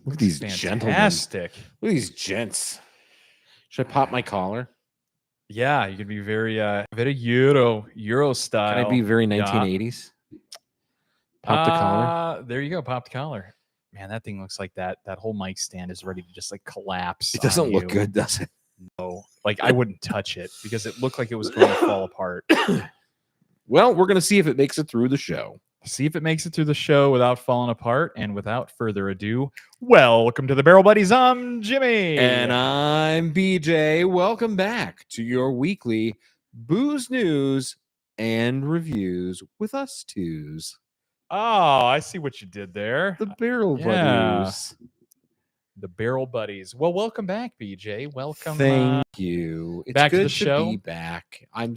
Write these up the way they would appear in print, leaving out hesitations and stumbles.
Look at these gentlemen. Fantastic. Look at these gents. Should I pop my collar? Yeah, you can be very Euro style. Can I be very Yeah. 1980s? Pop the collar. There you go. Pop the collar. Man, that thing looks like that whole mic stand is ready to just like collapse. It doesn't on look you. good, does it? No, like I wouldn't touch it because it looked like it was going to fall apart. Well, we're gonna see if it makes it through the show. See if it makes it through the show without falling apart. And without further ado, welcome to the Barrel Buddies. I'm Jimmy. And I'm BJ. Welcome back to your weekly booze news and reviews with us twos. Oh, I see what you did there. The Barrel Yeah. Buddies. The Barrel Buddies. Well, welcome back, BJ. Welcome. Thank you. It's back to good the show. be back. I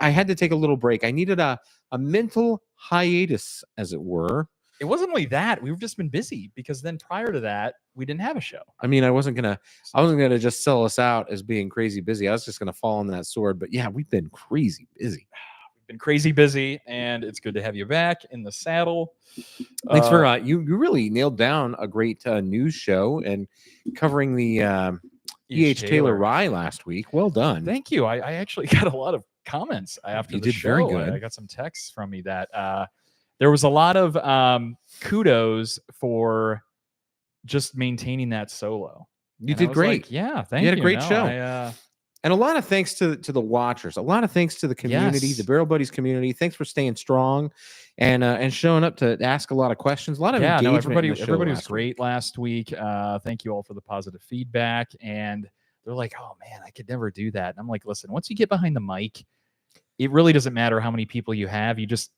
had to take a little break. I needed a mental hiatus, as it were. It wasn't only that. We've just been busy because then prior to that, we didn't have a show. I mean, I wasn't gonna just sell us out as being crazy busy. I was just gonna fall on that sword. But yeah, we've been crazy busy. We've been crazy busy, and it's good to have you back in the saddle. Thanks for you really nailed down a great news show and covering the E.H. Taylor rye last week. Well done. Thank you. I actually got a lot of comments after You the did show. very good. I got some texts from me that there was a lot of kudos for just maintaining that solo. You did great. Like, yeah, thank you. You had a great show. And a lot of thanks to the watchers. A lot of thanks to the community, Yes. the Barrel Buddies community. Thanks for staying strong and showing up to ask a lot of questions. A lot of engagement. Everybody was great last week. Thank you all for the positive feedback. And they're like, "Oh man, I could never do that." And I'm like, "Listen, once you get behind the mic, it really doesn't matter how many people you have. You'll just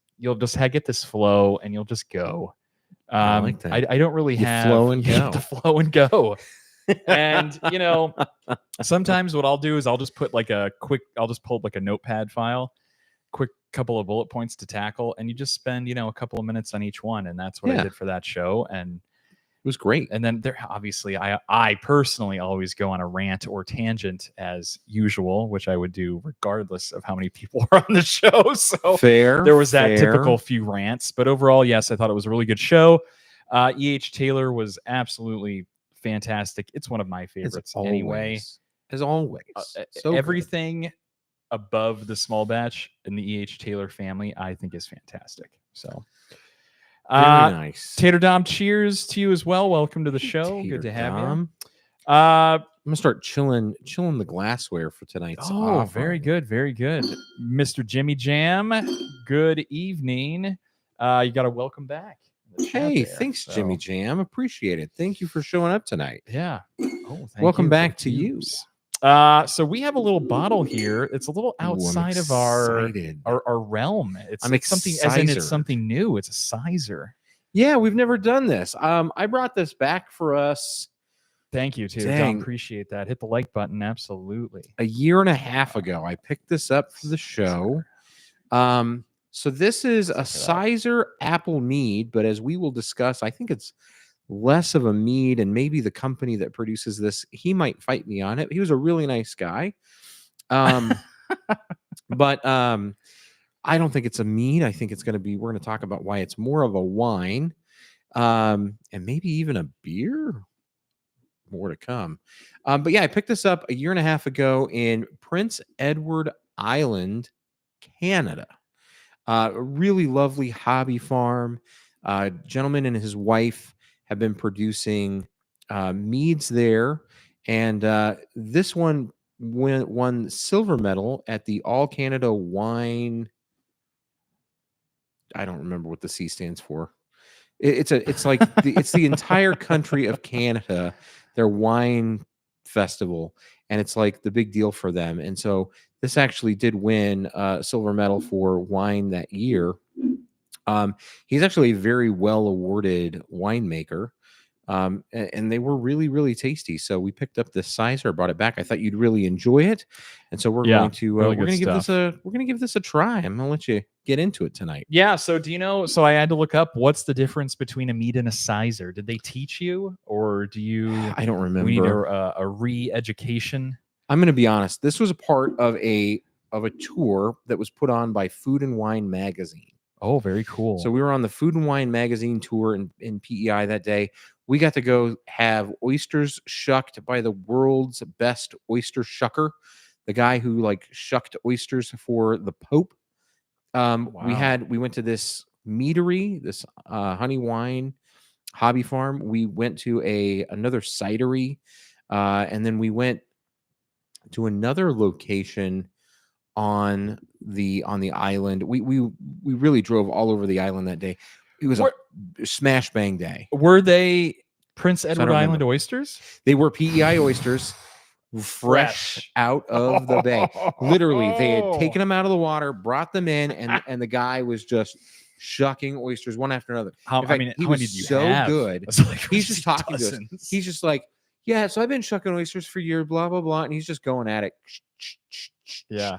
get this flow, and you'll just go." I like that. I don't really have flow and go. the flow and go. And sometimes what I'll do is I'll just pull like a notepad file, quick couple of bullet points to tackle, and you just spend a couple of minutes on each one, and that's what I did for that show, and it was great. And then there, obviously, I personally always go on a rant or tangent as usual, which I would do regardless of how many people are on the show. So there was that typical few rants, but overall, yes, I thought it was a really good show. E.H. Taylor was absolutely fantastic. It's one of my favorites anyway. As always. So everything above the small batch in the E.H. Taylor family, I think is fantastic. So very nice. Tater Dom, cheers to you as well. Welcome to the show. Good to have you. I'm gonna start chilling the glassware for tonight's offering. Very good, very good. Mr. Jimmy Jam, good evening. You got a welcome back. Hey, thanks, Jimmy Jam. Appreciate it. Thank you for showing up tonight. Yeah. Welcome back to you. So we have a little bottle here. It's a little outside of our realm. It's something, as in it's something new. It's a Cyser. Yeah, we've never done this. I brought this back for us. Thank you, too. I appreciate that. Hit the like button. Absolutely. A year and a half ago, I picked this up for the show. So this is a Cyser apple mead, but as we will discuss, I think it's less of a mead, and maybe the company that produces this, he might fight me on it. He was a really nice guy. But I don't think it's a mead. I think it's going to be, we're going to talk about why it's more of a wine, and maybe even a beer. More to come. But yeah, I picked this up a year and a half ago in Prince Edward Island, Canada. A really lovely hobby farm. Gentleman and his wife have been producing meads there, and this one won silver medal at the All Canada Wine. I don't remember what the C stands for. It's the entire country of Canada, their wine festival, and it's like the big deal for them. And so this actually did win a silver medal for wine that year. He's actually a very well awarded winemaker. And they were really, really tasty. So we picked up this Cyser, brought it back. I thought you'd really enjoy it, and so we're going to give this a try. I'm gonna let you get into it tonight. Yeah. So do you know? So I had to look up what's the difference between a mead and a Cyser. Did they teach you, or do you? I don't remember. We need a re-education. I'm going to be honest. This was a part of a tour that was put on by Food and Wine magazine. Oh, very cool. So we were on the Food and Wine magazine tour in PEI that day. We got to go have oysters shucked by the world's best oyster shucker, the guy who like shucked oysters for the Pope. We went to this meadery, this honey wine hobby farm. We went to another cidery, and then we went to another location on the island. We really drove all over the island that day. It was a smash bang day. Were they Prince Edward Island oysters? They were PEI oysters, fresh out of the bay. Literally, they had taken them out of the water, brought them in, and the guy was just shucking oysters one after another. He was so good. He's just talking to us. He's just like, yeah, so I've been shucking oysters for years, blah, blah, blah. And he's just going at it. Yeah.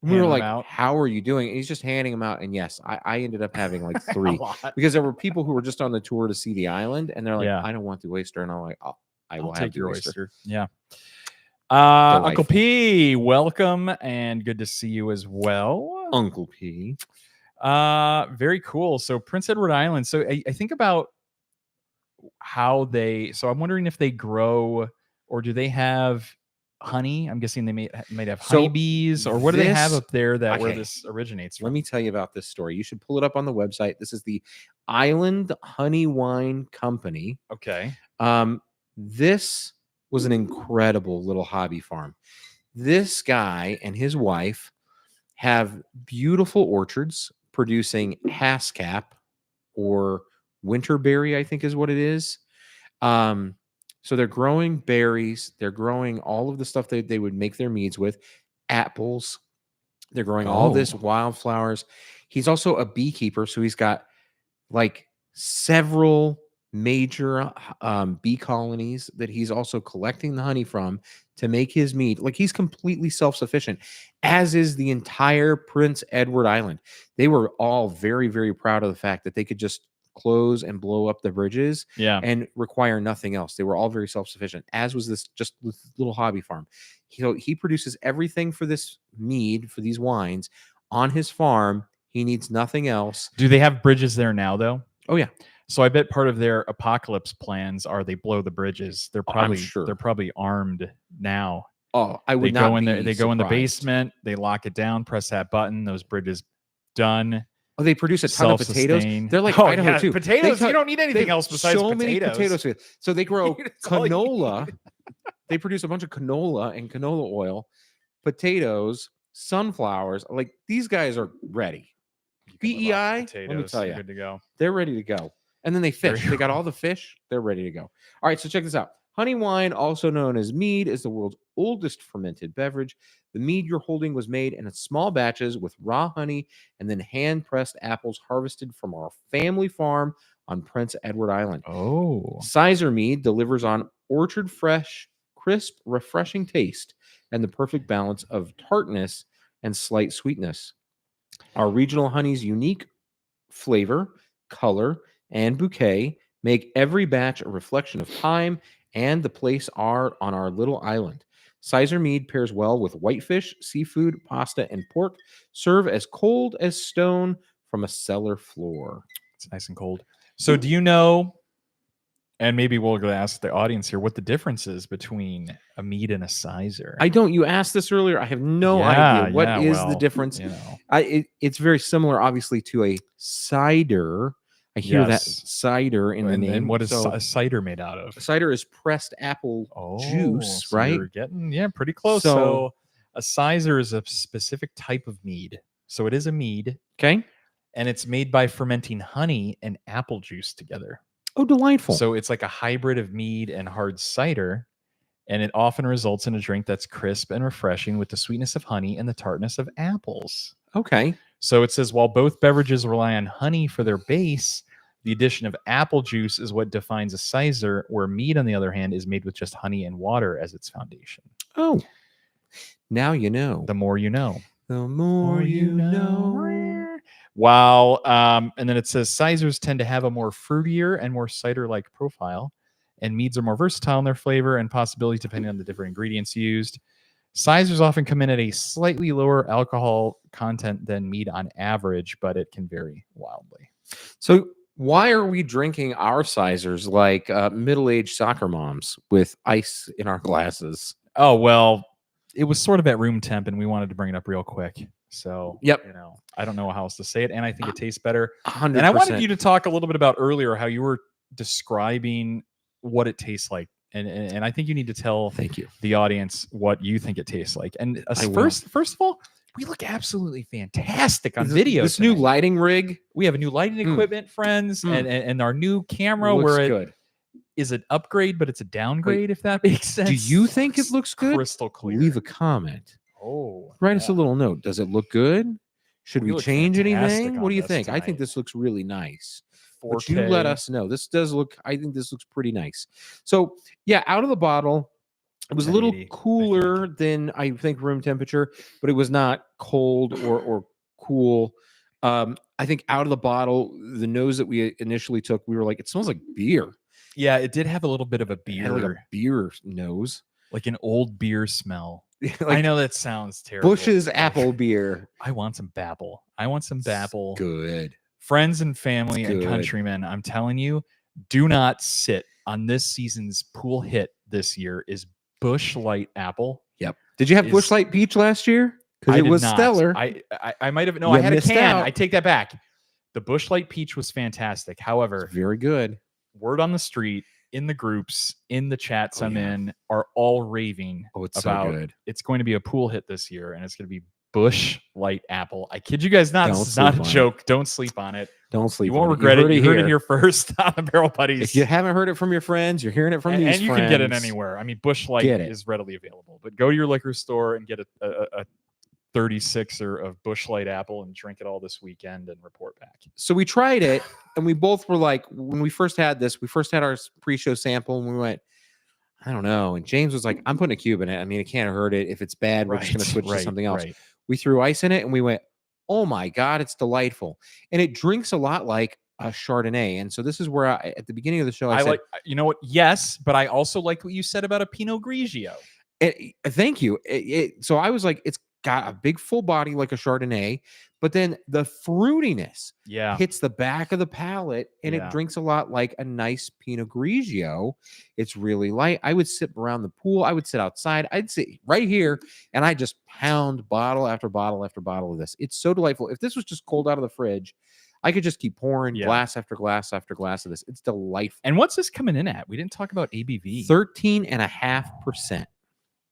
And we were like, how are you doing? And he's just handing them out. And yes, I ended up having like 3 because there were people who were just on the tour to see the island. And they're like, I don't want the oyster. And I'm like, I will have your oyster. Yeah. Uncle P, welcome and good to see you as well. Uncle P. Very cool. So Prince Edward Island. So I think about how so I'm wondering if they grow or do they have honey? I'm guessing they might have honeybees, or what do they have up there where this originates from? Let me tell you about this story. You should pull it up on the website. This is the Island Honey Wine Company. Okay. This was an incredible little hobby farm. This guy and his wife have beautiful orchards producing Haskap or winterberry, I think is what it is. So they're growing berries. They're growing all of the stuff that they would make their meads with. Apples. They're growing all this wildflowers. He's also a beekeeper. So he's got like several major bee colonies that he's also collecting the honey from to make his mead. Like he's completely self-sufficient, as is the entire Prince Edward Island. They were all very, very proud of the fact that they could just close and blow up the bridges and require nothing else. They were all very self-sufficient, as was this little hobby farm. So he produces everything for this mead, for these wines on his farm. He needs nothing else. Do they have bridges there now though? Oh yeah. So I bet part of their apocalypse plans are they blow the bridges. They're probably armed now. Oh, I would not be surprised. They go in the basement, they lock it down, press that button, those bridges done. Oh, they produce a ton of potatoes. They're like Idaho too. Potatoes. You don't need anything else besides so potatoes. Many potatoes. So they grow canola. They produce a bunch of canola and canola oil, potatoes, sunflowers. Like these guys are ready. PEI, let me tell you, good to go. They're ready to go. And then they fish. They got all the fish. They're ready to go. All right, so check this out. Honey wine, also known as mead, is the world's oldest fermented beverage. The mead you're holding was made in small batches with raw honey and then hand-pressed apples harvested from our family farm on Prince Edward Island. Oh. Cyser mead delivers on orchard fresh, crisp, refreshing taste and the perfect balance of tartness and slight sweetness. Our regional honey's unique flavor, color, and bouquet make every batch a reflection of time and the place on our little island. Cyser mead pairs well with whitefish, seafood, pasta, and pork. Serve as cold as stone from a cellar floor. It's nice and cold. So do you know, and maybe we'll go ask the audience here, what the difference is between a mead and a Cyser? I don't. You asked this earlier. I have no idea. What is the difference? You know. It's very similar, obviously, to a cider. I hear that cider in the name. And what is a cider made out of? Cider is pressed apple juice, right? You're getting pretty close. So a Cyser is a specific type of mead. So it is a mead. Okay. And it's made by fermenting honey and apple juice together. Oh, delightful. So it's like a hybrid of mead and hard cider. And it often results in a drink that's crisp and refreshing with the sweetness of honey and the tartness of apples. Okay. So it says, while both beverages rely on honey for their base, the addition of apple juice is what defines a Cyser, where mead, on the other hand, is made with just honey and water as its foundation. Oh, now you know. The more you know. The more you know. Wow. And then it says Cysers tend to have a more fruitier and more cider-like profile, and meads are more versatile in their flavor and possibilities depending on the different ingredients used. Cysers often come in at a slightly lower alcohol content than mead on average, but it can vary wildly. So Why are we drinking our Cysers like middle-aged soccer moms with ice in our glasses? Oh, well, it was sort of at room temp, and we wanted to bring it up real quick. So, yep. I don't know how else to say it, and I think it tastes better. 100%. And I wanted you to talk a little bit about earlier how you were describing what it tastes like, and I think you need to tell the audience what you think it tastes like. And first of all, we look absolutely fantastic on video. This new lighting rig. We have a new lighting equipment, friends, and our new camera. Looks is an upgrade, but it's a downgrade, if that makes sense. Do you think it looks good? Crystal clear. Leave a comment. Oh, write us a little note. Does it look good? Should we change anything? What do you think? Tonight. I think this looks really nice. 4K. But you let us know. This does look. I think this looks pretty nice. So yeah, out of the bottle, it was a little cooler than I think room temperature, but it was not cold or cool. I think out of the bottle, the nose that we initially took, we were like, it smells like beer. Yeah, it did have a little bit of a beer, like a beer nose, like an old beer smell. I know that sounds terrible. Bush's apple beer. I want some Babel. I want some Babel. Good. Friends and family and countrymen, I'm telling you, do not sit on this season's pool hit this year is Bush Light Apple. Yep. Did you have Bush Light Peach last year? Because it was stellar. I might have. No, I had a can. I take that back. The Bush Light Peach was fantastic. However, it's very good. Word on the street, in the groups, in the chats I'm in, are all raving it's about so good. It's going to be a pool hit this year, and it's going to be Bush Light Apple. I kid you guys not. It's not a joke. Don't sleep on it. Don't sleep. You won't regret it. You heard it here first on the Barrel Buddies. If you haven't heard it from your friends, you're hearing it from these friends. And you can get it anywhere. I mean, Bush Light is readily available. But go to your liquor store and get a 36er of Bush Light Apple and drink it all this weekend and report back. So we tried it, and we both were like, when we first had this, we first had our pre-show sample, and we went, I don't know. And James was like, I'm putting a cube in it. I mean, it can't hurt it. If it's bad, we're just going to switch to something else. We threw ice in it, and we went, oh my God, it's delightful. And it drinks a lot like a Chardonnay. And so this is where at the beginning of the show, I said, like, you know what? Yes, but I also like what you said about a Pinot Grigio. Thank you. So I was like, it's got a big full body like a Chardonnay, but then the fruitiness hits the back of the palate, and it drinks a lot like a nice Pinot Grigio. It's really light. I would sit around the pool. I would sit outside. I'd sit right here, and I just pound bottle after bottle after bottle of this. It's so delightful. If this was just cold out of the fridge, I could just keep pouring glass after glass after glass of this. It's delightful. And what's this coming in at? We didn't talk about ABV. 13.5%.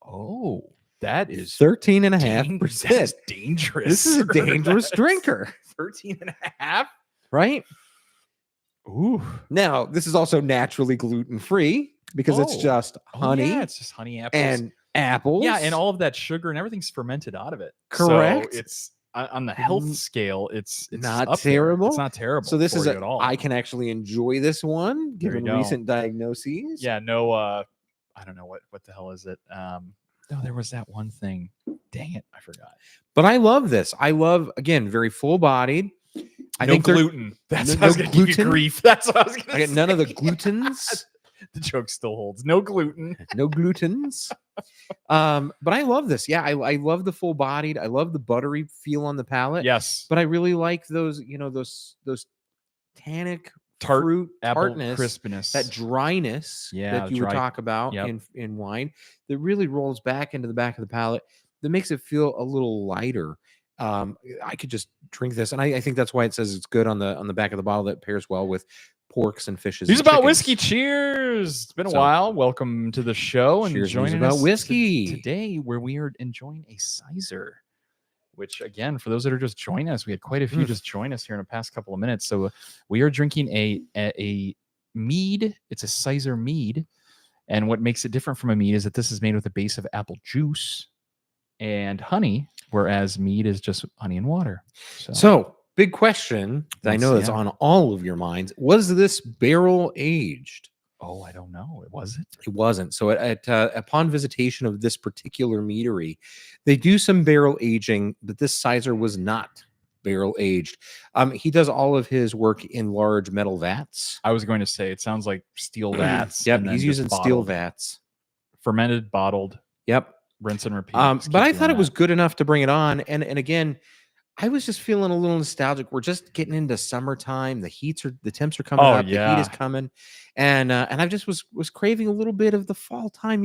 Oh, that is 13.5%. That's dangerous. This is a dangerous drinker. 13.5, right? Ooh. Now, this is also naturally gluten-free because it's just honey. It's just honey apples and apples. Yeah, and all of that sugar and everything's fermented out of it. Correct. So it's on the health scale, it's not terrible. It's not terrible. So this is at all. I can actually enjoy this one given recent diagnoses. Yeah, no I don't know what the hell is it. No, there was that one thing. Dang it, I forgot. But I love this. I love, again, very full-bodied. I think gluten. That's what I was going to give you grief. That's what I was going to say. I get none of the glutens. The joke still holds. No gluten. No glutens. But I love this. Yeah, I love the full-bodied. I love the buttery feel on the palate. Yes. But I really like those, those tannic fruit tartness, crispness, that dryness that you would talk about in wine that really rolls back into the back of the palate that makes it feel a little lighter. I could just drink this, and I think that's why it says it's good on the back of the bottle. That pairs well with porks and fishes. News about whiskey. Cheers! It's been a while. Welcome to the show, and joining us whiskey today, where we are enjoying a Cyser. Which, again, for those that are just joining us, we had quite a few just join us here in the past couple of minutes. So we are drinking a Mead. It's a Cyser Mead. And what makes it different from a Mead is that this is made with a base of apple juice and honey, whereas Mead is just honey and water. So big question that I know that's on all of your minds. Was this barrel aged? Oh, I don't know. It wasn't. It wasn't. So upon visitation of this particular meadery, they do some barrel aging, but this Cyser was not barrel aged. He does all of his work in large metal vats. I was going to say, it sounds like steel vats. Yep, he's using steel vats. Fermented, bottled. Yep. Rinse and repeat. But I thought it was good enough to bring it on. And again, I was just feeling a little nostalgic. We're just getting into summertime. The temps are coming up. Yeah. The heat is coming, and I just was craving a little bit of the fall time.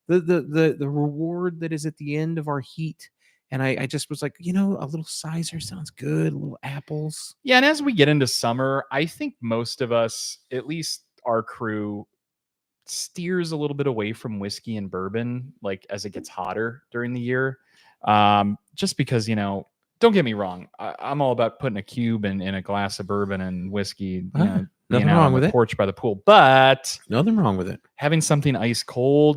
The reward that is at the end of our heat. And I just was like, a little Cyser sounds good. A little apples. Yeah, and as we get into summer, I think most of us, at least our crew, steers a little bit away from whiskey and bourbon, like as it gets hotter during the year. Just because, don't get me wrong, I'm all about putting a cube in a glass of bourbon and whiskey, Nothing being out wrong on with the it. porch by the pool. But nothing wrong with it. Having something an ice cold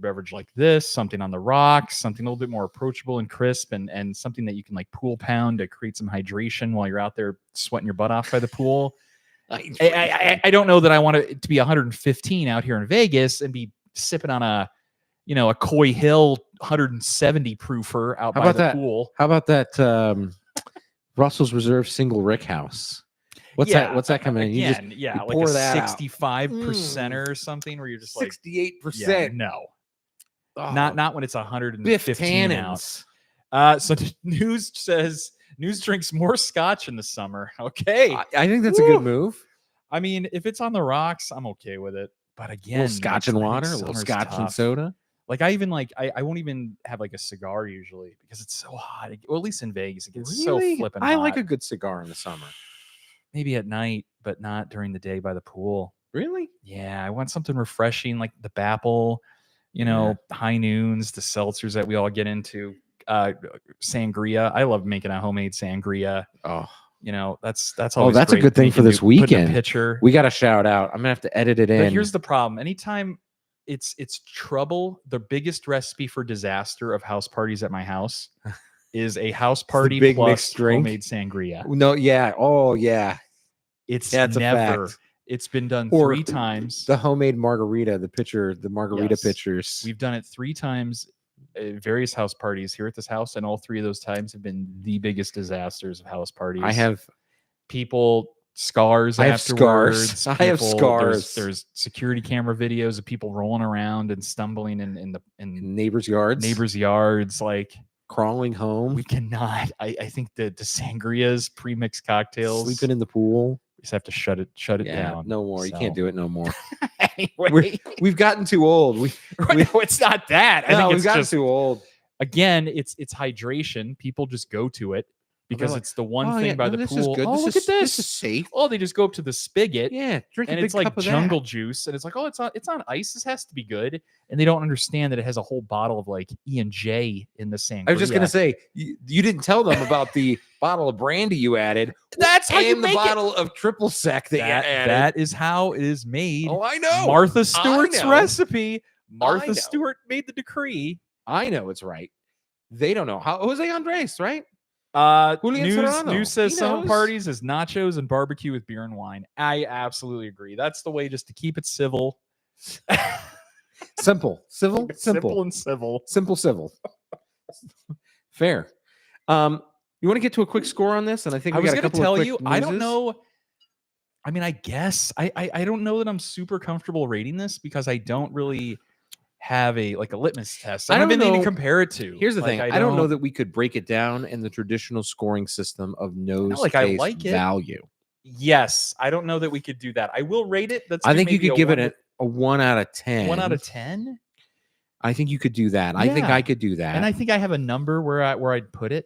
beverage like this, something on the rocks, something a little bit more approachable and crisp, and something that you can like pool pound to create some hydration while you're out there sweating your butt off by the pool. I don't know that I want it to be 115 out here in Vegas and be sipping on a Coy Hill 170 proofer out by the pool. How about that Russell's Reserve single rick house? What's that coming in? You like a 65% or something where you're just 68%. Like, no. Oh, not when it's 115 out. So News drinks more scotch in the summer. Okay. I think that's a good move. I mean, if it's on the rocks, I'm okay with it. But again, a little scotch and water, a little scotch and soda. Like I won't even have like a cigar usually because it's so hot. Or at least in Vegas, it gets so flipping hot. I like a good cigar in the summer. Maybe at night, but not during the day by the pool. Really? Yeah, I want something refreshing like the Bapple, High Noons, the seltzers that we all get into. Sangria. I love making a homemade sangria. Oh, that's always that's great. A good thing for this weekend. Pitcher. We got to shout out. I'm gonna have to edit it in. But here's the problem. Anytime it's trouble, the biggest recipe for disaster of house parties at my house is a house party big plus mixed drink. Homemade sangria. No, yeah. Oh, yeah. It's never. It's been done 3 times. The homemade margarita, the margarita pitchers. We've done it 3 times at various house parties here at this house, and all 3 of those times have been the biggest disasters of house parties. I have people scars. I have afterwards. scars. I have scars. There's security camera videos of people rolling around and stumbling in neighbors' yards. Like crawling home. We cannot. I think the sangrias, pre-mixed cocktails, sleeping in the pool. We just have to shut it down. No more. You can't do it no more. Anyway, we've gotten too old. No, it's not that. I think we've gotten too old. Again, it's hydration. People just go to it because it's the one thing by the pool. Oh, look at this. This is safe. Oh, they just go up to the spigot. Yeah, drink and a big it's like cup of jungle that. juice, and it's like, it's on ice. This has to be good, and they don't understand that it has a whole bottle of like E&J in the sangria. I was just gonna say you didn't tell them about the bottle of brandy you added. That's how you make the bottle of triple sec that you added. That is how it is made. Oh, I know. Martha Stewart's recipe. Martha Stewart made the decree. I know it's right. They don't know. Jose Andres, right? News says summer parties is nachos and barbecue with beer and wine. I absolutely agree. That's the way, just to keep it civil. Simple. Civil. Fair. You want to get to a quick score on this? And I think I was going to tell you, I don't know. I mean, I guess I don't know that I'm super comfortable rating this because I don't really have a litmus test. I don't know to compare it to. Here's the thing. I don't know that we could break it down in the traditional scoring system of nose face value. Yes. I don't know that we could do that. I will rate it. I think you could give it a 1 out of 10. 1 out of 10? I think you could do that. I think I could do that. And I think I have a number where I'd put it.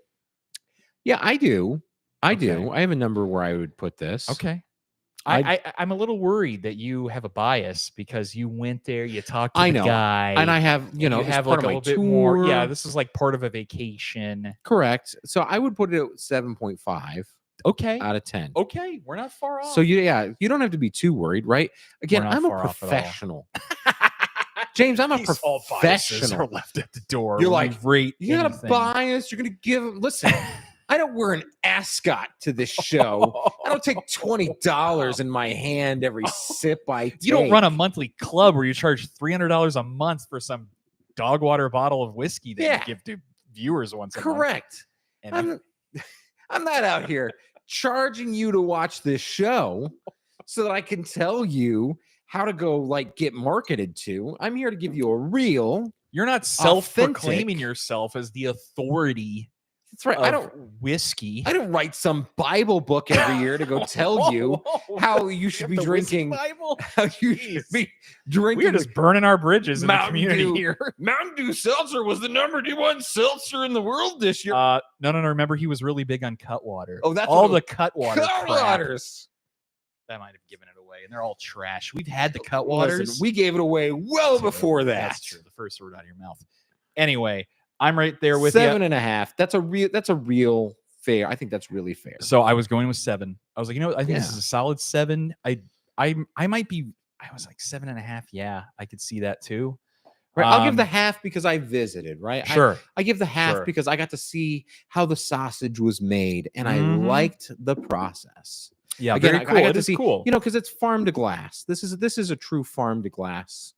Yeah, I do. I have a number where I would put this. Okay. I'm a little worried that you have a bias because you went there, you talked to the guy, and I have, you have like a little bit more. Yeah, this is like part of a vacation. Correct. So I would put it at 7.5. Okay. Out of 10. Okay, we're not far off. So you don't have to be too worried, right? Again, I'm a professional. James, I'm a professional. Are left at the door. You're like, great. You got a bias. You're gonna give them. Listen. I don't wear an ascot to this show. I don't take $20 in my hand every sip I take. You don't run a monthly club where you charge $300 a month for some dog water bottle of whiskey that you give to viewers once a month. Correct. And I'm not out here charging you to watch this show so that I can tell you how to go get marketed to. I'm here to give you a real. You're not self-proclaiming yourself as the authority That's right. I don't whiskey. I don't write some Bible book every year to go tell you how you should be drinking. Bible? How you should be drinking. We're just burning our bridges in the community Dew. here. Mountain Dew Seltzer was the #1 seltzer in the world this year. No. Remember, he was really big on Cutwater. Oh, that's all the Cutwater. Cutwaters. That might have given it away, and they're all trash. We've had the Cutwaters. Listen, we gave it away well before that. That's true. The first word out of your mouth. Anyway, I'm right there with 7.5. That's a real fair. I think that's really fair. So I was going with 7. I was like, I think this is a solid 7. I might be. I was like 7.5. Yeah, I could see that too. Right. I'll give the half because I visited. Right. Sure. I give the half because I got to see how the sausage was made, and I liked the process. Yeah. Again, very cool. I got to see. Cool. Because it's farm to glass. This is a true farm to glass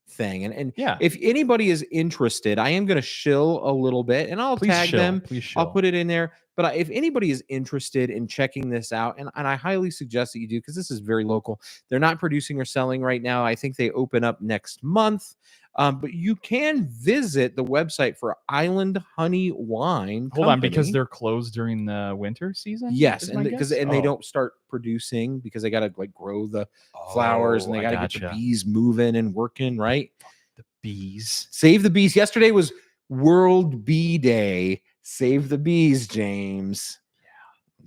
thing. And yeah, if anybody is interested, I am going to shill a little bit, and I'll tag them. I'll put it in there. But if anybody is interested in checking this out, and I highly suggest that you do, because this is very local. They're not producing or selling right now. I think they open up next month. But you can visit the website for Island Honey Wine. Hold on, because they're closed during the winter season. Yes, and they don't start producing because they got to grow the flowers, and they got to get the bees moving and working. Right, the bees. Save the bees. Yesterday was World Bee Day. Save the bees, James. Yeah,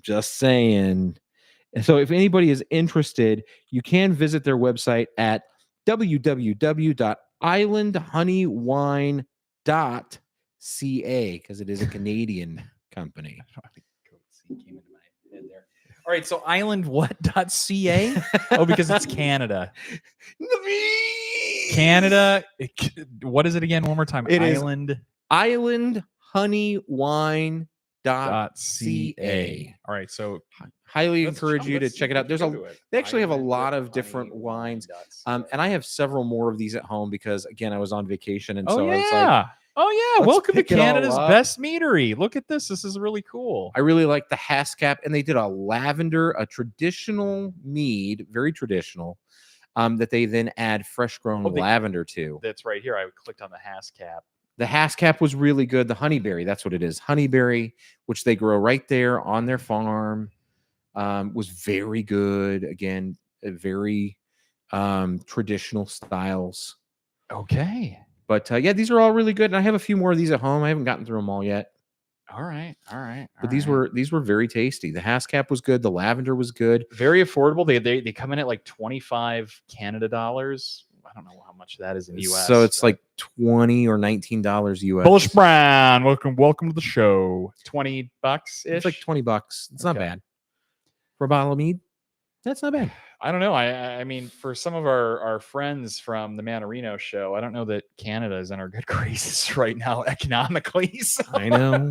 just saying. And so, if anybody is interested, you can visit their website at www.islandhoneywine.ca because it is a Canadian company. All right, so island what.ca? Oh, because it's Canada. Canada. What is it again? One more time. It Island honeywine.ca. All right, so highly encourage you to check it out. They actually have a lot of different wines, and I have several more of these at home because again I was on vacation, and so it's like, welcome to Canada's best meadery. Look at this. This is really cool. I really like the Hascap, and they did a traditional mead, very traditional, that they then add fresh grown lavender to. That's right here. I clicked on the Hascap. The Hascap was really good. The honeyberry, that's what it is. Honeyberry, which they grow right there on their farm, was very good. Again, very traditional styles. Okay. But these are all really good. And I have a few more of these at home. I haven't gotten through them all yet. All right. But these were very tasty. The Hascap was good. The lavender was good. Very affordable. They come in at like $25 Canada dollars. I don't know how much that is in US. So it's like $20 or $19 US. Bullish Brown, welcome to the show. $20 ish. It's like $20. It's not bad for a bottle of mead. That's not bad. I don't know. I mean, for some of our friends from the Manarino show, I don't know that Canada is in our good graces right now economically. So. I know.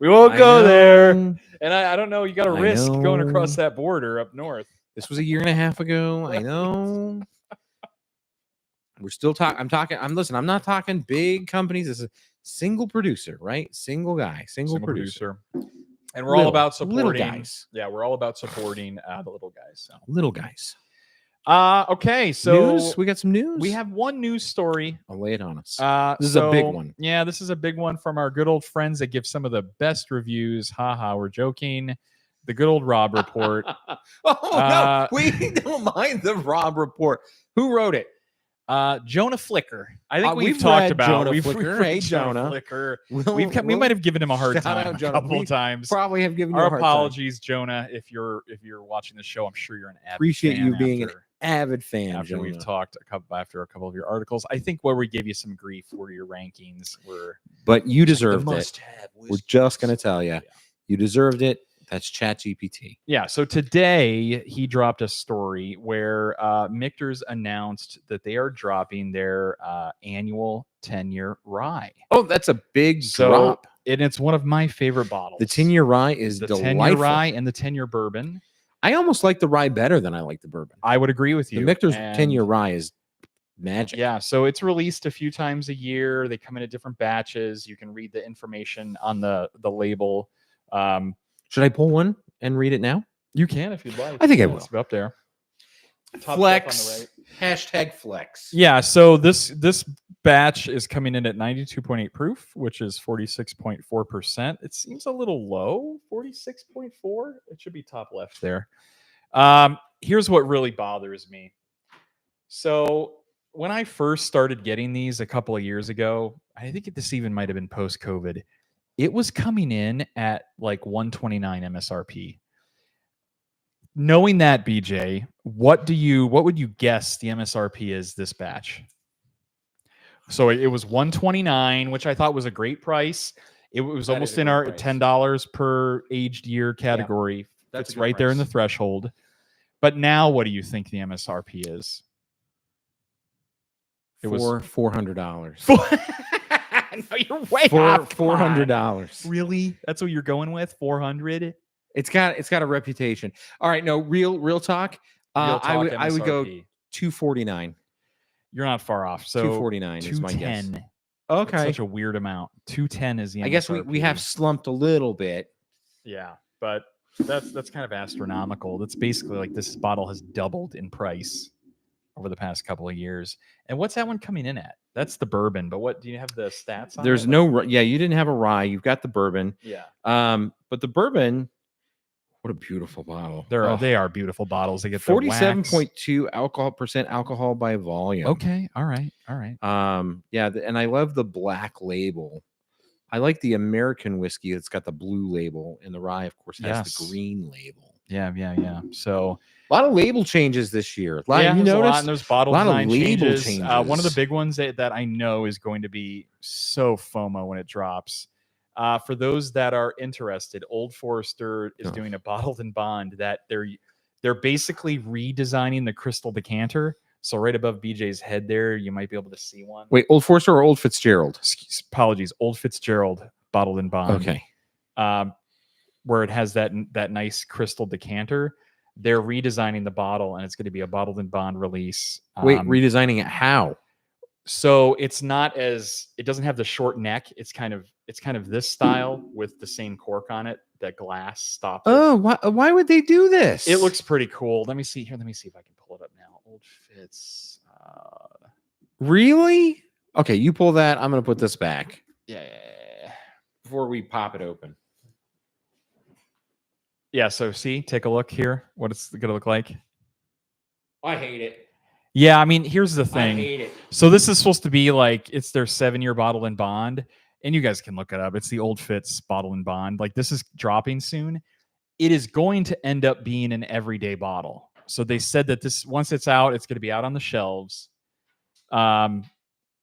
We won't go there. And I don't know. You got to risk going across that border up north. This was a year and a half ago. I know. We're still talking. I'm not talking big companies. This is a single producer, right? Single guy, single producer. And we're all about supporting little guys. Yeah, we're all about supporting the little guys. So. Little guys. Okay, so news? We got some news. We have one news story. I'll lay it on us. This is a big one. Yeah, this is a big one from our good old friends that give some of the best reviews. Haha, we're joking. The good old Rob Report. No, we don't mind the Rob Report. Who wrote it? Jonah Flicker. I think we've talked about Jonah Flicker. Hey, Jonah Flicker. We might have given him a hard time a couple times. Probably have given you our a hard apologies, time. Jonah. If you're watching the show, I'm sure you're an avid Appreciate fan you being an avid fan. After Jonah. we've talked after a couple of your articles, I think where we gave you some grief were your rankings. But you deserved it. We're just gonna tell you, you deserved it. That's ChatGPT. Yeah. So today he dropped a story where Michter's announced that they are dropping their annual 10-year rye. Oh, that's a big drop. And it's one of my favorite bottles. The 10-year rye is delightful. 10-year rye and the 10-year bourbon. I almost like the rye better than I like the bourbon. I would agree with you. The Michter's 10-year rye is magic. Yeah. So it's released a few times a year. They come in different batches. You can read the information on the label. Should I pull one and read it now? You can if you'd like. I think I will. It's up there. Top flex. On the right. Hashtag flex. Yeah. So this batch is coming in at 92.8 proof, which is 46.4%. It seems a little low, 46.4. It should be top left there. Here's what really bothers me. So when I first started getting these a couple of years ago, I think this even might have been post-COVID. It was coming in at like 129 MSRP. Knowing that, BJ, what would you guess the MSRP is this batch? So it was 129, which I thought was a great price. It was almost in our $10 per aged year category. Yeah, that's right there in the threshold. But now, what do you think the MSRP is? It was $400. No, you're way off. $400. Really? That's what you're going with? 400? It's got a reputation. All right, no, real talk. I would go 249. You're not far off. So 249 is my guess. Okay. That's such a weird amount. 210 is the MSRP. I guess we have slumped a little bit. Yeah, but that's kind of astronomical. That's basically like this bottle has doubled in price over the past couple of years. And what's that one coming in at? That's the bourbon. But what do you have the stats on? There's no you didn't have a rye. You've got the bourbon. Yeah. But the bourbon, what a beautiful bottle. They are beautiful bottles. They get 47.2 alcohol by volume. Okay. All right. Yeah, and I love the black label. I like the American whiskey that's got the blue label, and the rye, of course, has the green label. Yeah. So a lot of label changes this year. You noticed there's bottle design changes. One of the big ones that I know is going to be so FOMO when it drops. For those that are interested, Old Forester is doing a bottled and bond that they're basically redesigning the crystal decanter. So right above BJ's head there, you might be able to see one. Wait, Old Forester or Old Fitzgerald? Apologies, Old Fitzgerald bottled and bond. Okay. Where it has that nice crystal decanter. They're redesigning the bottle, and it's going to be a bottled and bond release. Wait, redesigning it how? So it doesn't have the short neck. It's kind of this style with the same cork on it, that glass stopper. Oh, why would they do this? It looks pretty cool. Let me see here. Let me see if I can pull it up now. Old Fitz. Really? Okay, you pull that. I'm going to put this back. Yeah. Before we pop it open. Yeah, so take a look here. What it's going to look like. I hate it. Yeah, I mean, here's the thing. I hate it. So this is supposed to be like, it's their 7-year bottle and bond. And you guys can look it up. It's the Old Fitz bottle and bond. Like, this is dropping soon. It is going to end up being an everyday bottle. So they said that once it's out, it's going to be out on the shelves. And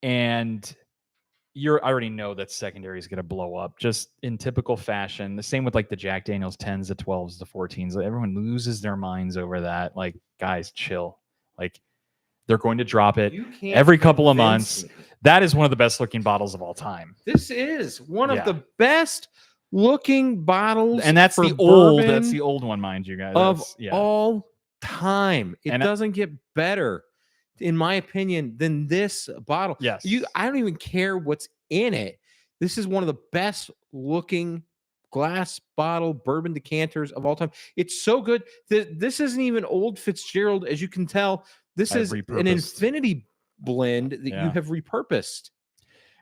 I already know that secondary is going to blow up just in typical fashion. The same with like the Jack Daniel's 10s, the 12s, the 14s. Everyone loses their minds over that. Like, guys, chill. Like, they're going to drop it every couple of months. That is one of the best looking bottles of all time. This is one of the best looking bottles. And that's the old one, mind you guys. Of all time. It doesn't get better, in my opinion, than this bottle. Yes. I don't even care what's in it. This is one of the best looking glass bottle bourbon decanters of all time. It's so good. This isn't even Old Fitzgerald, as you can tell. This is an infinity blend that you have repurposed.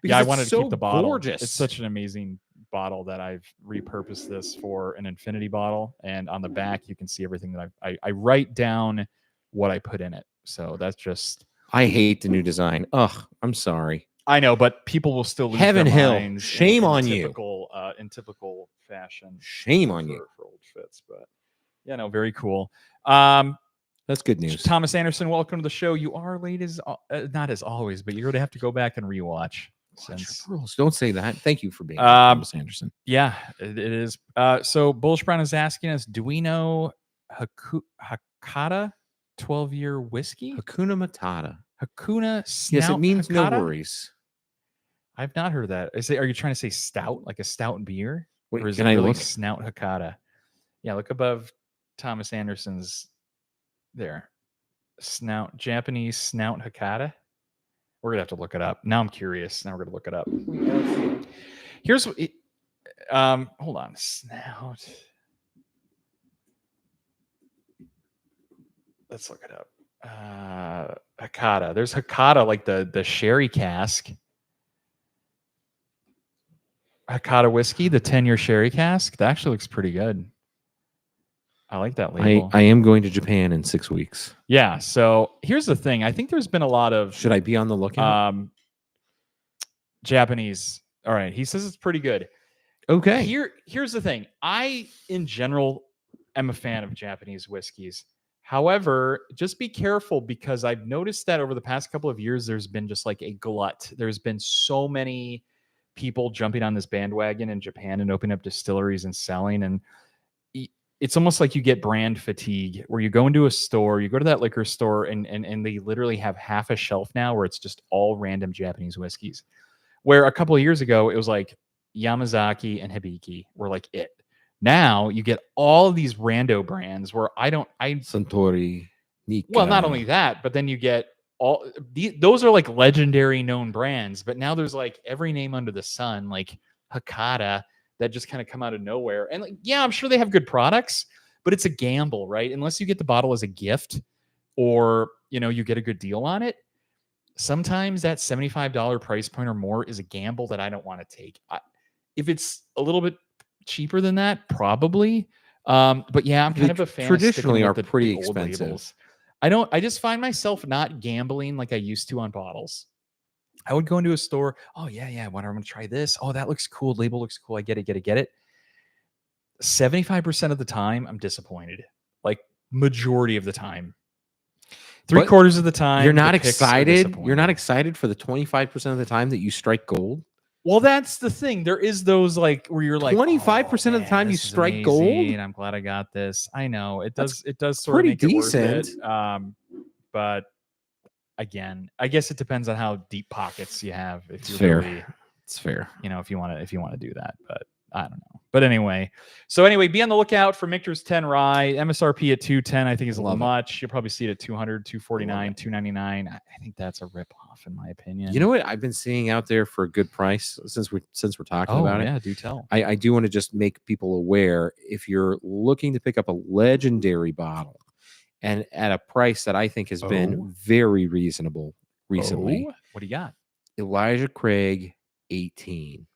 Yeah, I wanted to keep the bottle. Gorgeous. It's such an amazing bottle that I've repurposed this for an infinity bottle. And on the back, you can see everything that I write down what I put in it. So that's just... I hate the new design. Ugh, I'm sorry. I know, but people will still lose Heaven their Hill. minds. Shame on you. In typical fashion. Shame on you. For Old Fitz, but yeah, no, very cool. That's good news. Thomas Anderson, welcome to the show. You are late as not as always, but you're going to have to go back and rewatch. Don't say that. Thank you for being here, Thomas Anderson. Yeah, it is. So Bullish Brown is asking us, do we know Hakata 12-year whiskey? Hakuna Matata. Hakuna Snout. Yes, it means Hakata? no worries. I've not heard that. Are you trying to say stout, like a stout beer? Wait, or is can it I really look? Snout Hakata? Yeah, look above Thomas Anderson's there. Japanese Snout Hakata. We're gonna have to look it up. Now I'm curious. Now we're gonna look it up. Here's what hold on. Snout. Let's look it up. Hakata. There's Hakata, like the sherry cask. Hakata whiskey, the 10-year sherry cask. That actually looks pretty good. I like that label. I am going to Japan in 6 weeks. Yeah. So here's the thing. I think there's been a lot of. Should I be on the lookout? Japanese. All right. He says it's pretty good. Okay. Here's the thing. I, in general, am a fan of Japanese whiskeys. However, just be careful because I've noticed that over the past couple of years, there's been just like a glut. There's been so many people jumping on this bandwagon in Japan and opening up distilleries and selling. And it's almost like you get brand fatigue where you go into a store, you go to that liquor store and they literally have half a shelf now where it's just all random Japanese whiskeys. Where a couple of years ago, it was like Yamazaki and Hibiki were like it. Now you get all of these rando brands where Suntory, Nika. Well, not only that, but then you get those are like legendary known brands, but now there's like every name under the sun, like Hakata, that just kind of come out of nowhere. And like, yeah, I'm sure they have good products, but it's a gamble, right? Unless you get the bottle as a gift or, you get a good deal on it. Sometimes that $75 price point or more is a gamble that I don't want to take. If it's a little bit cheaper than that, probably. But yeah, I'm kind of a fan. Traditionally, of are pretty expensive. Labels. I just find myself not gambling like I used to on bottles. I would go into a store. Oh yeah. I'm going to try this. Oh, that looks cool. Label looks cool. I get it. 75% of the time, I'm disappointed. Like majority of the time. 3/4 of the time, you're not excited. You're not excited for the 25% of the time that you strike gold. Well, that's the thing. There is those like where you're like 25% of the time you strike gold. And I'm glad I got this. I know it does. It does sort of make decent. It worth it. But again, I guess it depends on how deep pockets you have. If it's fair. Really, it's fair. If you want to do that, but I don't know. But anyway, be on the lookout for Michter's 10 Rye. MSRP at $210, I think is a little much. You'll probably see it at $200, $249, $299. I think that's a ripoff, in my opinion. You know what I've been seeing out there for a good price since we're talking about it? Yeah, do tell. I do want to just make people aware, if you're looking to pick up a legendary bottle and at a price that I think has been very reasonable recently. What do you got? Elijah Craig 18.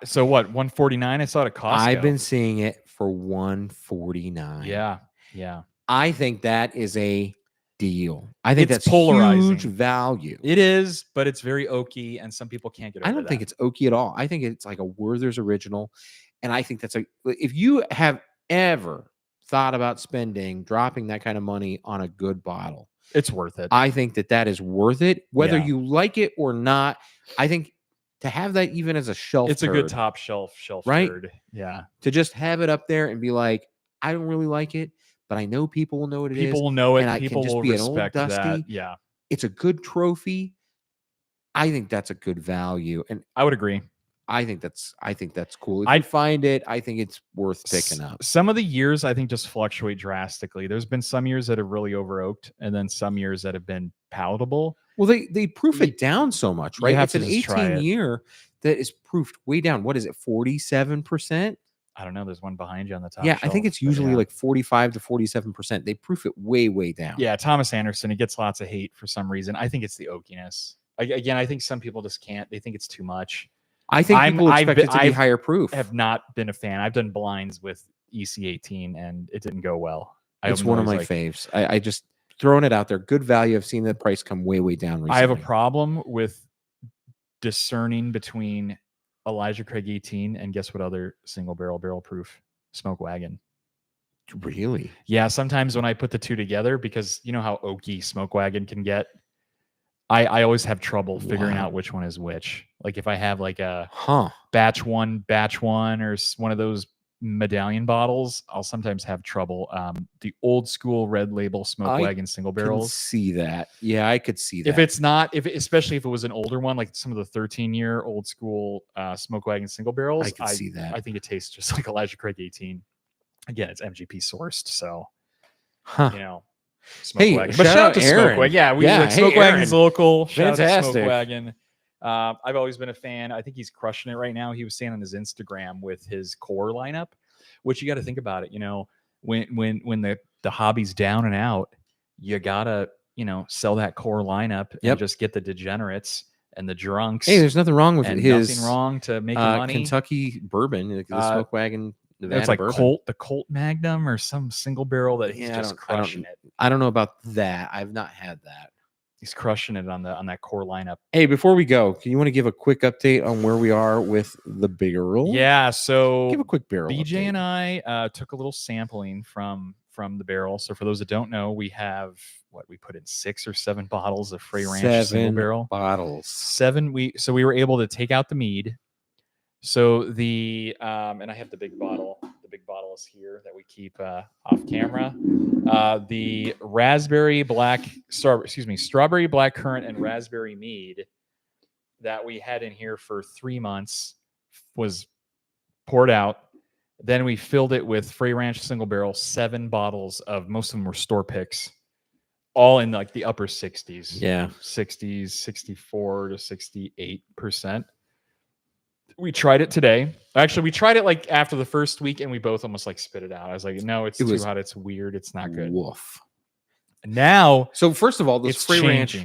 So what, 149? I saw it at Costco. I've been seeing it for 149. Yeah. I think that is a deal. I think that's polarizing. Huge value. It is, but it's very oaky, and some people can't get over I don't think it's oaky at all. I think it's like a Werther's original, and I think that's if you have ever thought about dropping that kind of money on a good bottle, it's worth it. I think that is worth it, whether you like it or not. I think to have that even as a shelf, it's a good top shelf, right? Turd. Yeah. To just have it up there and be like, I don't really like it, but I know people will know what it is. People will know it. And people will respect that. Yeah. It's a good trophy. I think that's a good value. And I would agree. I think that's cool. If I find it, I think it's worth picking up. Some of the years I think just fluctuate drastically. There's been some years that have really over oaked, and then some years that have been palatable. Well, they proof it down so much, right? It's an 18-year that is proofed way down. What is it, 47%? I don't know. There's one behind you on the top. Yeah, I think it's usually like 45 to 47%. They proof it way down. Yeah, Thomas Anderson, he gets lots of hate for some reason. I think it's the oakiness. Again, I think some people just can't. They think it's too much. I think people expect it to be higher proof. I have not been a fan. I've done blinds with EC18, and it didn't go well. It's one of my faves. I just throwing it out there. Good value. I've seen the price come way down recently. I have a problem with discerning between Elijah Craig 18 and guess what other single barrel proof Smoke Wagon. Really? Yeah. Sometimes when I put the two together, because you know how oaky Smoke Wagon can get, I always have trouble figuring out which one is which. Like if I have like a batch one or one of those medallion bottles, I'll sometimes have trouble. The old school red label Smoke Wagon single barrels. I can see that. Yeah, I could see that. If it's not, especially if it was an older one, like some of the 13-year old school Smoke Wagon single barrels, I can see that. I think it tastes just like Elijah Craig 18. Again, it's MGP sourced, so you know. Smoke Wagon. But shout out to Smoke Wagon. Yeah, Smoke Wagon's local. Fantastic. Shout out to Smoke Wagon. I've always been a fan. I think he's crushing it right now. He was saying on his Instagram with his core lineup, which you got to think about it. You know, when the hobby's down and out, you gotta, sell that core lineup and just get the degenerates and the drunks. Hey, there's nothing wrong with nothing wrong to make money. Kentucky bourbon, the Smoke Wagon Nevada it's like bourbon. the Colt Magnum or some single barrel that he's just crushing it. I don't know about that. I've not had that. He's crushing it on that core lineup. Hey, before we go, you want to give a quick update on where we are with the barrel? Yeah, so give a quick barrel. BJ update. and I took a little sampling from the barrel. So for those that don't know, we have we put in 6 or 7 bottles of Frey Ranch single barrel. Bottles. 7. We were able to take out the mead. So the and I have the big bottle. The big bottle is here that we keep off camera. The strawberry blackcurrant and raspberry mead that we had in here for 3 months was poured out. Then we filled it with Frey Ranch single barrel, 7 bottles of, most of them were store picks, all in like the upper 60s. Yeah. 60s, 64 to 68%. We tried it today. Actually, we tried it like after the first week and we both almost like spit it out. I was like, no, it's too hot. It's weird. It's not good. Woof. Now, so first of all, those Frey Ranch,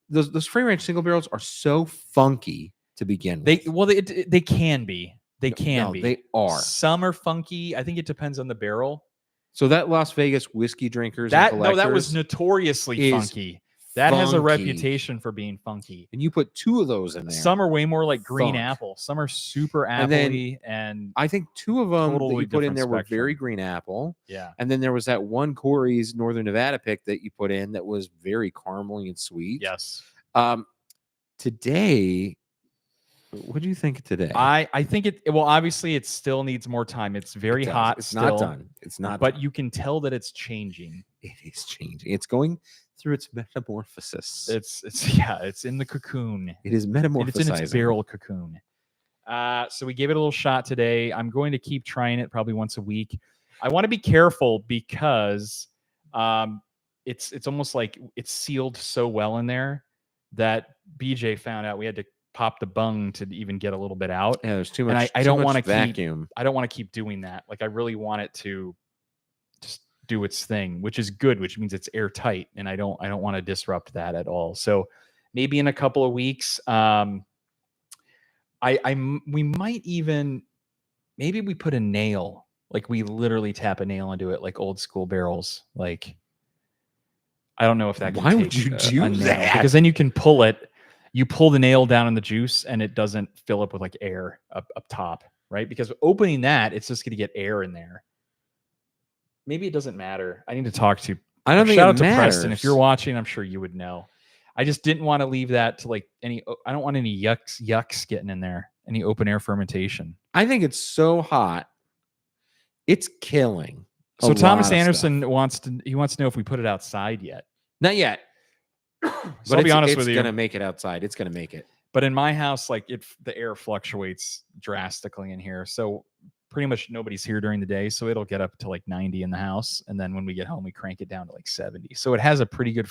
those Frey Ranch single barrels are so funky to begin with. They can be. They can be. They are. Some are funky. I think it depends on the barrel. So that Las Vegas whiskey drinkers and collectors, that was notoriously funky. That has a reputation for being funky. And you put 2 of those in there. Some are way more like green apple. Some are super appley. And I think 2 of them that you put in there were very green apple. Yeah. And then there was that one Corey's Northern Nevada pick that you put in that was very caramely and sweet. Yes. Today, what do you think today? I think obviously it still needs more time. It's very hot. It's not done. It's not. But you can tell that it's changing. It is changing. It's going through its metamorphosis. It's in the cocoon. It is metamorphosizing. It's in its barrel cocoon. So we gave it a little shot today. I'm going to keep trying it probably once a week. I want to be careful because it's almost like it's sealed so well in there that BJ found out we had to pop the bung to even get a little bit out. Yeah, there's too much. And I don't want to vacuum. I don't want to keep doing that. Like I really want it to just do its thing, which is good, which means it's airtight, and I don't want to disrupt that at all. So maybe in a couple of weeks, we might even we put a nail, like we literally tap a nail into it, like old school barrels. Like I don't know if that. Why would you do that? Because then you can pull it. You pull the nail down in the juice, and it doesn't fill up with like air up top, right? Because opening that, it's just going to get air in there. Maybe it doesn't matter. I need to talk to. I don't think shout it out to matters. Preston. If you're watching, I'm sure you would know. I just didn't want to leave that to like any. I don't want any yucks getting in there. Any open air fermentation. I think it's so hot, it's killing. So Thomas Anderson wants to know if we put it outside yet. Not yet. But I'll be honest with you, it's gonna make it outside. It's gonna make it. But in my house, like the air fluctuates drastically in here. So pretty much nobody's here during the day. So it'll get up to like 90 in the house. And then when we get home, we crank it down to like 70. So it has a pretty good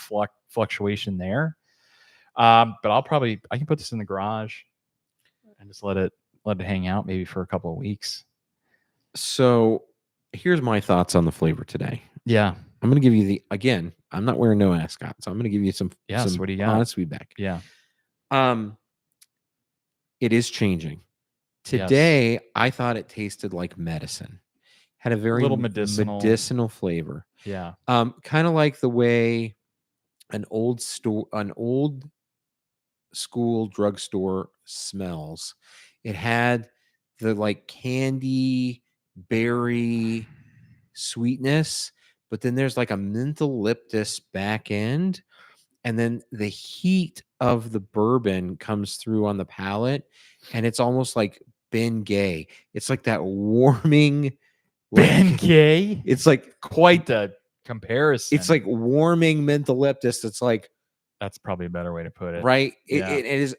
fluctuation there. But I can put this in the garage and just let it hang out maybe for a couple of weeks. So here's my thoughts on the flavor today. Yeah. I'm going to give you I'm not wearing no ascot, so I'm going to give you some what do you got? Honest feedback. Yeah. It is changing. Today, I thought it tasted like medicine. Had a very little medicinal flavor. Yeah. Kind of like the way an old school drugstore smells. It had the like candy berry sweetness, but then there's like a mentholyptus back end, and then the heat of the bourbon comes through on the palate, and it's almost like Bengay. It's like that warming Bengay. It's like quite the comparison. It's like warming mentholyptus. It's like, that's probably a better way to put it, right? It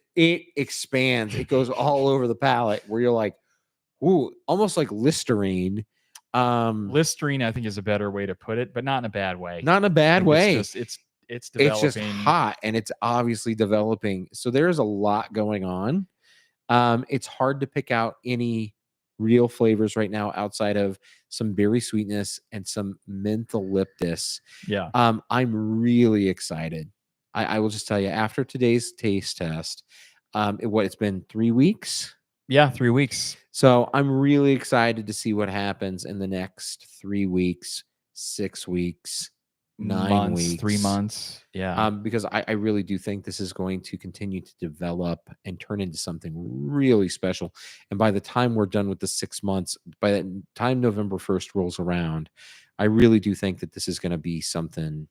expands. It goes all over the palate where you're like, ooh, almost like Listerine. Listerine, I think, is a better way to put it, but not in a bad way. Not in a bad way. It's developing. It's just hot, and it's obviously developing. So there's a lot going on. It's hard to pick out any real flavors right now outside of some berry sweetness and some mentholyptus. Yeah. I'm really excited. I will just tell you, after today's taste test, it's been 3 weeks. Yeah, 3 weeks. So I'm really excited to see what happens in the next 3 weeks, 6 weeks, 9 weeks, 3 months. Yeah. Because I really do think this is going to continue to develop and turn into something really special. And by the time we're done with the 6 months, by the time November 1st rolls around, I really do think that this is going to be something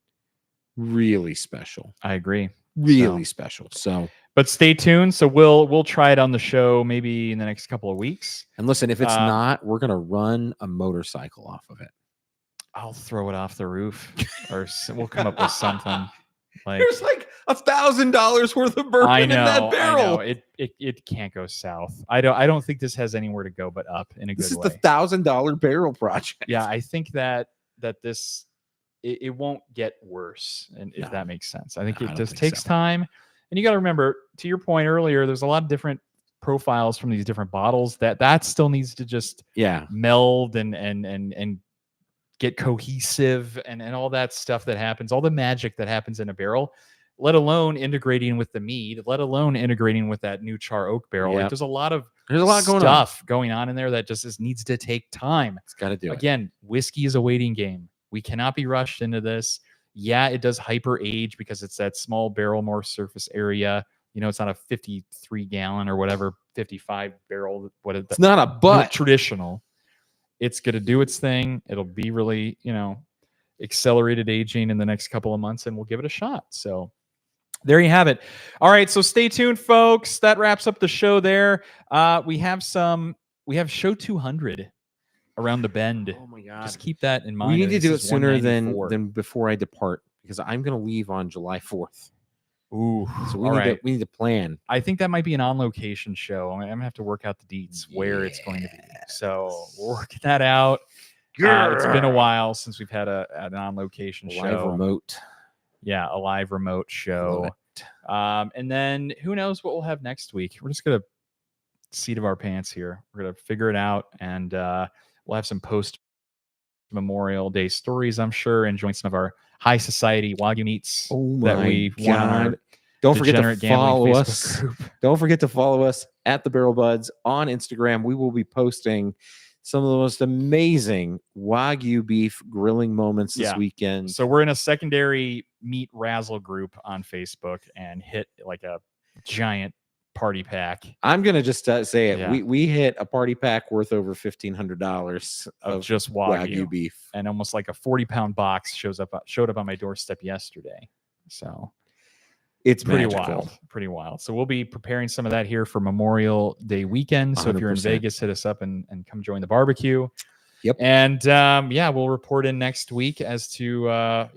really special. I agree. Really special. So, but stay tuned. So we'll try it on the show maybe in the next couple of weeks. And listen, if it's not, we're gonna run a motorcycle off of it. I'll throw it off the roof, or we'll come up with something. Like, there's like $1,000 worth of bourbon in that barrel. I know. It can't go south. I don't think this has anywhere to go but up in a good way. This is the $1,000 barrel project. Yeah, I think that this it won't get worse, and if that makes sense. I think it just takes time. And you got to remember, to your point earlier, there's a lot of different profiles from these different bottles that still needs to just meld and get cohesive and all that stuff that happens, all the magic that happens in a barrel, let alone integrating with the mead, let alone integrating with that new char oak barrel. Like, there's a lot going on in there that just needs to take time. It's got to do it. Again, whiskey is a waiting game. We cannot be rushed into this. Yeah, it does hyper age because it's that small barrel, more surface area. You know, it's not a 53 gallon or whatever, 55 barrel. It's not a butt. Traditional. It's going to do its thing. It'll be really, accelerated aging in the next couple of months, and we'll give it a shot. So there you have it. All right. So stay tuned, folks. That wraps up the show there. We have show 200 around the bend. Oh my God. Just keep that in mind. We need to do it sooner than before I depart, because I'm going to leave on July 4th. Ooh. So we need to plan. I think that might be an on-location show. I'm going to have to work out the deets where it's going to be. So we're working that out. It's been a while since we've had an on-location show. Live remote. Yeah, a live remote show. And then who knows what we'll have next week. We're just going to seat of our pants here. We're going to figure it out, and we'll have some post-Memorial Day stories, I'm sure, and join some of our high society Wagyu meats that we've won on our Don't forget to follow us. Don't forget to follow us at the Barrel Buds on Instagram. We will be posting some of the most amazing Wagyu beef grilling moments this weekend. So we're in a secondary meat razzle group on Facebook and hit like a giant party pack. I'm gonna just say it. Yeah. We hit a party pack worth over $1,500 of just Wagyu beef, and almost like a 40-pound box showed up on my doorstep yesterday. So it's pretty wild. So we'll be preparing some of that here for Memorial Day weekend. So 100%. If you're in Vegas, hit us up and come join the barbecue. Yep. And we'll report in next week as to what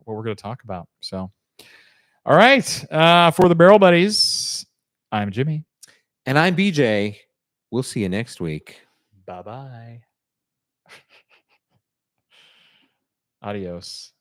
we're going to talk about. So, all right, for the Barrel Buddies, I'm Jimmy. And I'm BJ. We'll see you next week. Bye-bye. Adios.